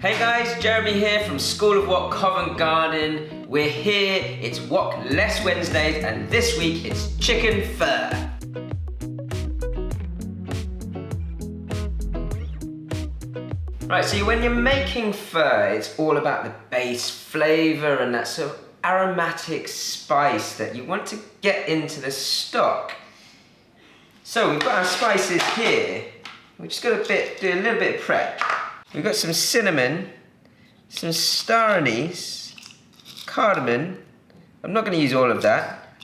Hey guys, Jeremy here from School of Wok Covent Garden. We're here, it's Wok Wednesdays, and this week it's chicken pho. Right, so when you're making pho, it's all about the base flavour and that sort of aromatic spice that you want to get into the stock. So we've got our spices here. We've just got to do a little bit of prep. We've got some cinnamon, some star anise, cardamom. I'm not going to use all of that.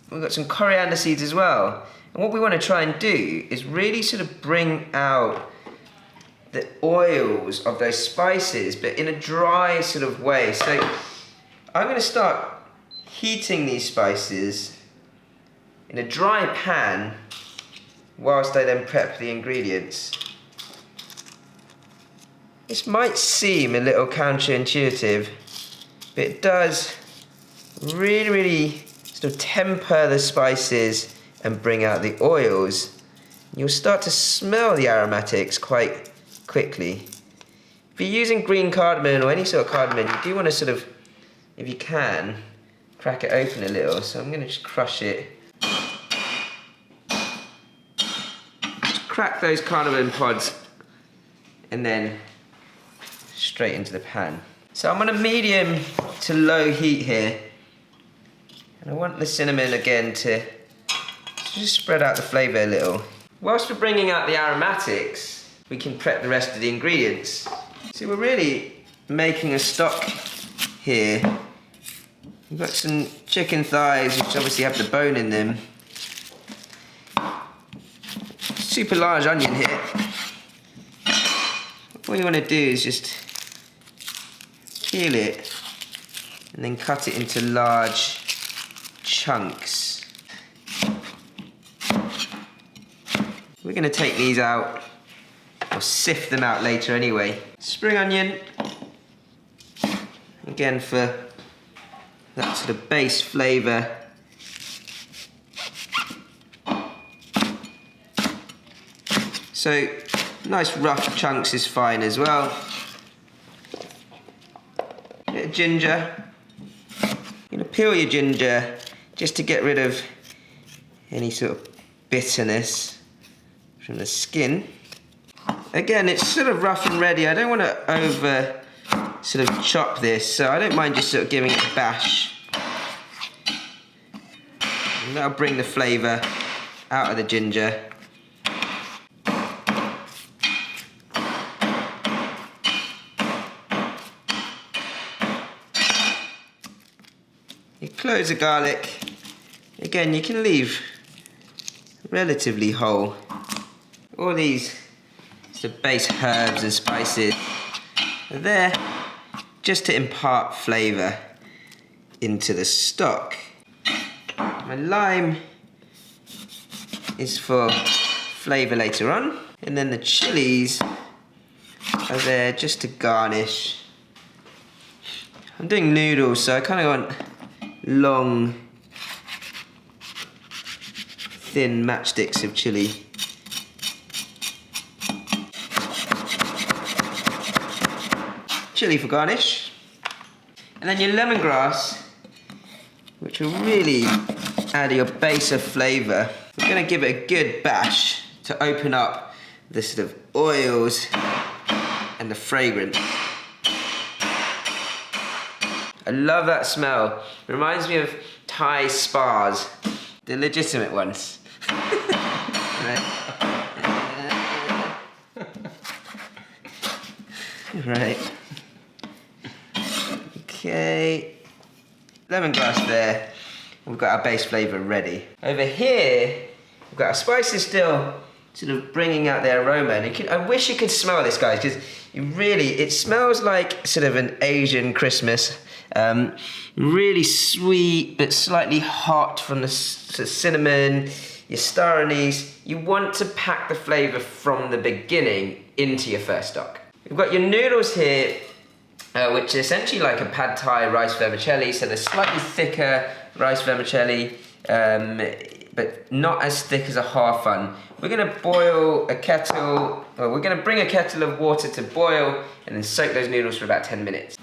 We've got some coriander seeds as well. And what we want to try and do is really sort of bring out the oils of those spices, but in a dry sort of way. So I'm going to start heating these spices in a dry pan whilst I then prep the ingredients. This might seem a little counterintuitive, but it does really sort of temper the spices and bring out the oils. You'll start to smell the aromatics quite quickly. If you're using green cardamom or any sort of cardamom, you do want to sort of, if you can, crack it open a little. So I'm going to just crush it. Just crack those cardamom pods and then straight into the pan. So I'm on a medium to low heat here, and I want the cinnamon again to just spread out the flavour a little. Whilst we're bringing out the aromatics, we can prep the rest of the ingredients. So we're really making a stock here. We've got some chicken thighs, which obviously have the bone in them. Super large onion here. What you want to do is just peel it and then cut it into large chunks. We're going to take these out, or sift them out later anyway. Spring onion, again for that sort of base flavour. So nice rough chunks is fine as well. Bit of ginger. You're going to peel your ginger just to get rid of any sort of bitterness from the skin. Again, it's sort of rough and ready. I don't want to over sort of chop this, so I don't mind just sort of giving it a bash. And that'll bring the flavour out of the ginger. Your cloves of garlic, again, you can leave relatively whole. All these sort of base herbs and spices are there just to impart flavour into the stock. My lime is for flavour later on, and then the chilies are there just to garnish. I'm doing noodles, so I kind of want long, thin matchsticks of chili. Chili for garnish. And then your lemongrass, which will really add your base of flavour. We're going to give it a good bash to open up the sort of oils and the fragrance. I love that smell. It reminds me of Thai spas, the legitimate ones. Right. Okay. Lemongrass there. We've got our base flavour ready. Over here, we've got our spices still sort of bringing out their aroma. And I wish you could smell this, guys, because it smells like sort of an Asian Christmas. Really sweet, but slightly hot from the cinnamon, your star anise. You want to pack the flavour from the beginning into your first stock. We've got your noodles here, which are essentially like a pad thai rice vermicelli, so they're slightly thicker rice vermicelli. but not as thick as a half un. We're gonna boil a kettle, well, we're gonna bring a kettle of water to boil and then soak those noodles for about 10 minutes.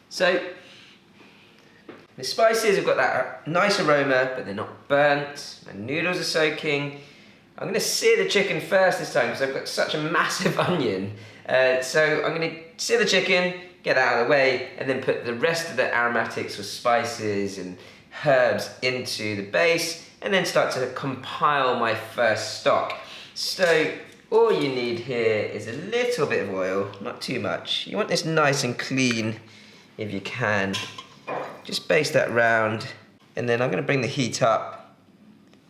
So, the spices have got that nice aroma, but they're not burnt. My noodles are soaking. I'm gonna sear the chicken first this time because I've got such a massive onion. So I'm gonna sear the chicken, get that out of the way, and then put the rest of the aromatics or spices and herbs into the base, and then start to compile my first stock. So all you need here is a little bit of oil, not too much. You want this nice and clean if you can. Just baste that round, and then I'm going to bring the heat up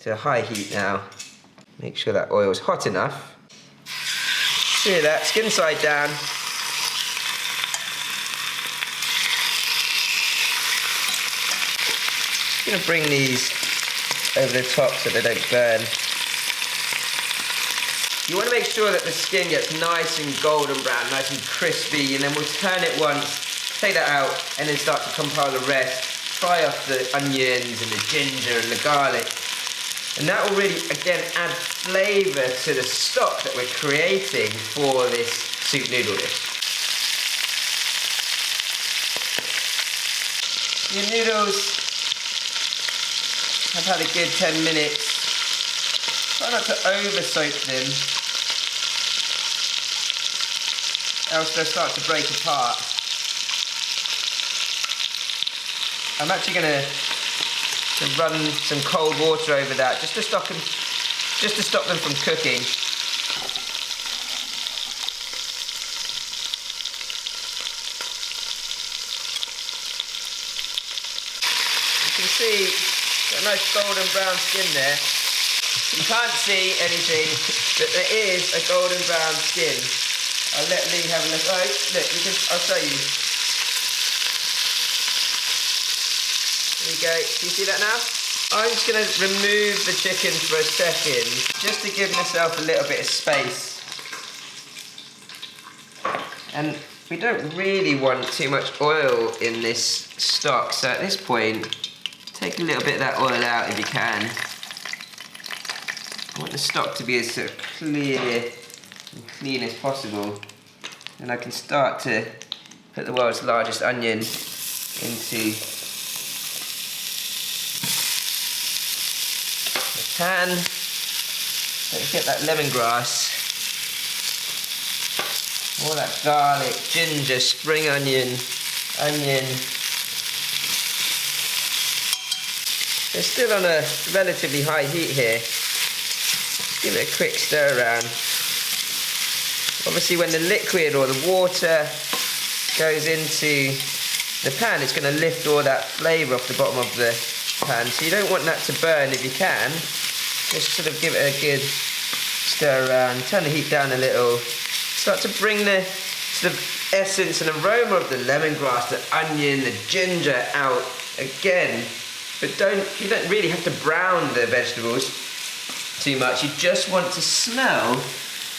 to a high heat now. Make sure that oil is hot enough. See that, skin side down. Just going to bring these over the top so they don't burn. You want to make sure that the skin gets nice and golden brown, nice and crispy, and then we'll turn it once. Take that out and then start to compile the rest. Fry off the onions and the ginger and the garlic. And that will really, again, add flavour to the stock that we're creating for this soup noodle dish. Your noodles have had a good 10 minutes. Try not to over soak them, else they'll start to break apart. I'm actually going to run some cold water over that just to stop them from cooking. You can see got a nice golden brown skin there. You can't see anything, but there is a golden brown skin. I'll let Lee have a look. Oh, look, I'll show you. There you go, do you see that now? I'm just going to remove the chicken for a second, just to give myself a little bit of space. And we don't really want too much oil in this stock, so at this point, take a little bit of that oil out if you can. I want the stock to be as sort of clear and clean as possible. And I can start to put the world's largest onion into pan. Let's get that lemongrass, all that garlic, ginger, spring onion. They're still on a relatively high heat here. Just give it a quick stir around. Obviously when the liquid or the water goes into the pan, it's going to lift all that flavour off the bottom of the pan, so you don't want that to burn if you can. Just sort of give it a good stir around, turn the heat down a little, start to bring the sort of essence and aroma of the lemongrass, the onion, the ginger out again. But you don't really have to brown the vegetables too much, you just want to smell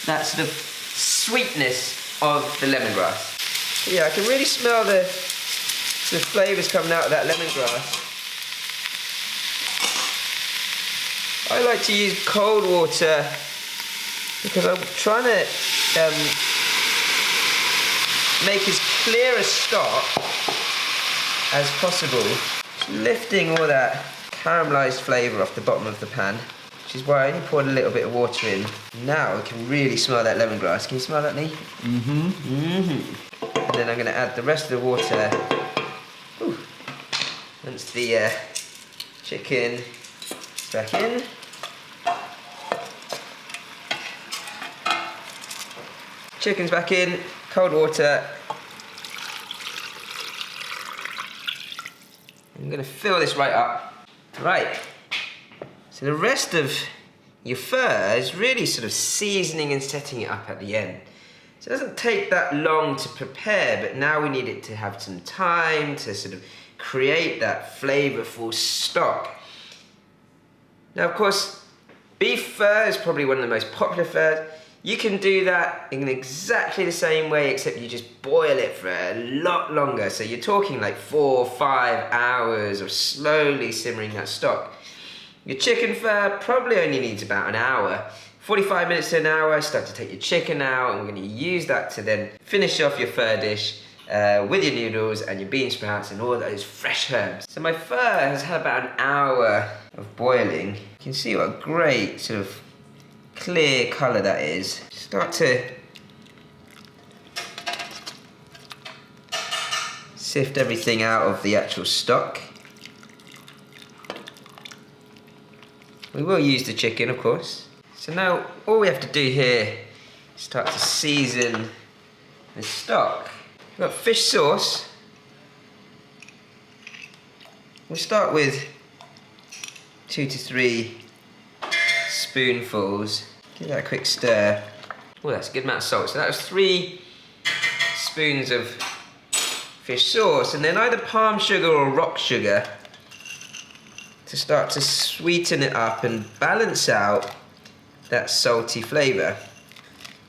that sort of sweetness of the lemongrass. But yeah, I can really smell the sort of flavours coming out of that lemongrass. I like to use cold water because I'm trying to make as clear a stock as possible. Just lifting all that caramelised flavour off the bottom of the pan, which is why I only poured a little bit of water in. Now I can really smell that lemongrass. Can you smell that, Lee? Mm-hmm. Mm-hmm. And then I'm going to add the rest of the water. Ooh. Once the chicken back in. Chicken's back in, cold water. I'm going to fill this right up. Right, so the rest of your fur is really sort of seasoning and setting it up at the end. So it doesn't take that long to prepare, but now we need it to have some time to sort of create that flavourful stock. Now, of course, Beef pho is probably one of the most popular phurs. You can do that in exactly the same way, except you just boil it for a lot longer. So you're talking like 4 or 5 hours of slowly simmering that stock. Your chicken pho probably only needs about an hour. 45 minutes to an hour, start to take your chicken out, and we're going to use that to then finish off your pho dish with your noodles and your bean sprouts and all those fresh herbs. So my pho has had about an hour of boiling. You can see what a great sort of clear colour that is. Start to sift everything out of the actual stock. We will use the chicken, of course. So now all we have to do here is start to season the stock. We've got fish sauce. We'll start with 2 to 3 spoonfuls. Give that a quick stir. Oh, that's a good amount of salt. So that was 3 spoons of fish sauce, and then either palm sugar or rock sugar to start to sweeten it up and balance out that salty flavour.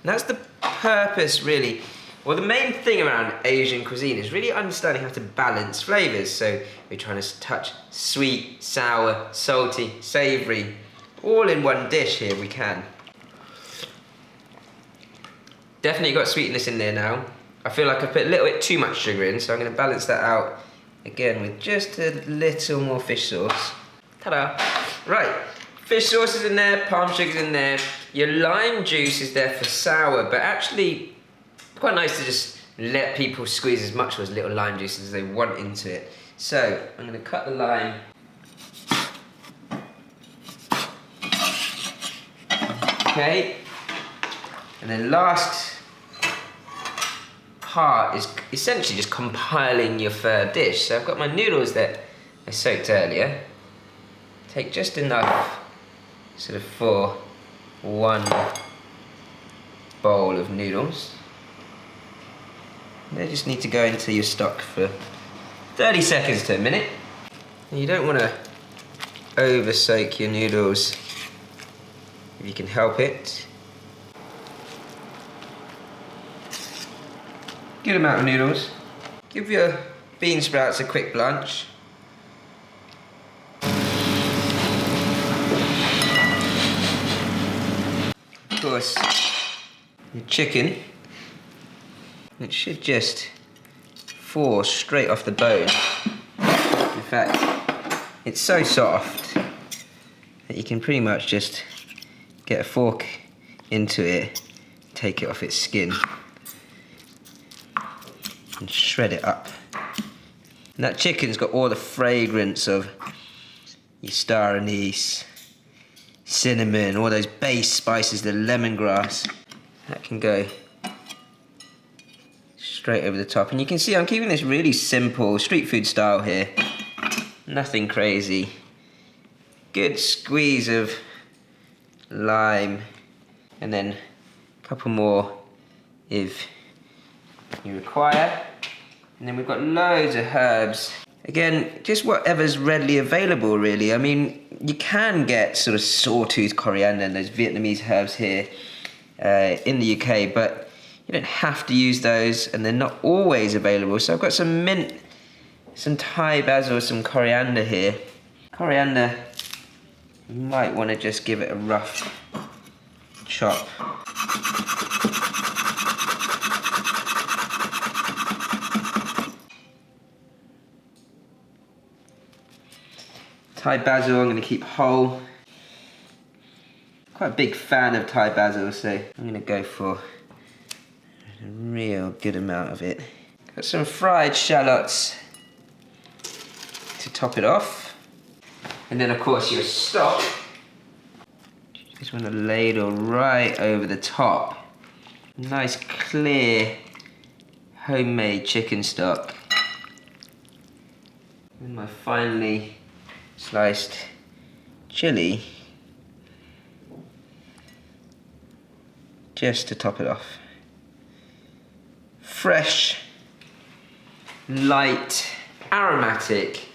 And that's the purpose, really. Well, the main thing around Asian cuisine is really understanding how to balance flavours. So we're trying to touch sweet, sour, salty, savoury, all in one dish here we can. Definitely got sweetness in there now. I feel like I've put a little bit too much sugar in, so I'm going to balance that out again with just a little more fish sauce. Ta-da! Right, fish sauce is in there, palm sugar's in there. Your lime juice is there for sour, but actually quite nice to just let people squeeze as much or as little lime juice as they want into it. So I'm going to cut the lime. Okay, and then last part is essentially just compiling your pho dish. So I've got my noodles that I soaked earlier. Take just enough sort of for one bowl of noodles. They just need to go into your stock for 30 seconds to a minute. And you don't want to over soak your noodles if you can help it. Good amount of noodles. Give your bean sprouts a quick blanch. Of course, your chicken, it should just fall straight off the bone. In fact, it's so soft that you can pretty much just get a fork into it, take it off its skin, and shred it up. And that chicken's got all the fragrance of your star anise, cinnamon, all those base spices, the lemongrass. That can go straight over the top. And you can see I'm keeping this really simple, street food style here. Nothing crazy. Good squeeze of lime, and then a couple more if you require. And then we've got loads of herbs. Again, just whatever's readily available, really. I mean, you can get sort of sawtooth coriander and those Vietnamese herbs here in the UK, but you don't have to use those, and they're not always available. So I've got some mint, some Thai basil, some coriander here. Coriander, you might want to just give it a rough chop. Thai basil I'm going to keep whole. Quite a big fan of Thai basil, so I'm going to go for a real good amount of it. Got some fried shallots to top it off. And then of course your stock. Just want to ladle right over the top. Nice clear homemade chicken stock. And my finely sliced chilli just to top it off. Fresh, light, aromatic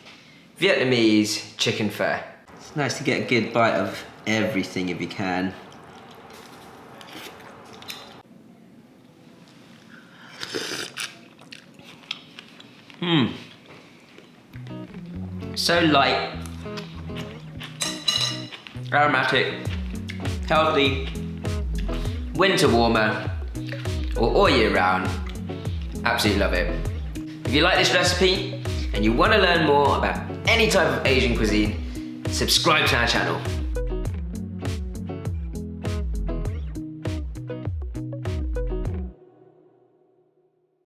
Vietnamese chicken pho. It's nice to get a good bite of everything if you can. So light, aromatic, healthy, winter warmer, or all year round. Absolutely love it. If you like this recipe and you want to learn more about any type of Asian cuisine, subscribe to our channel.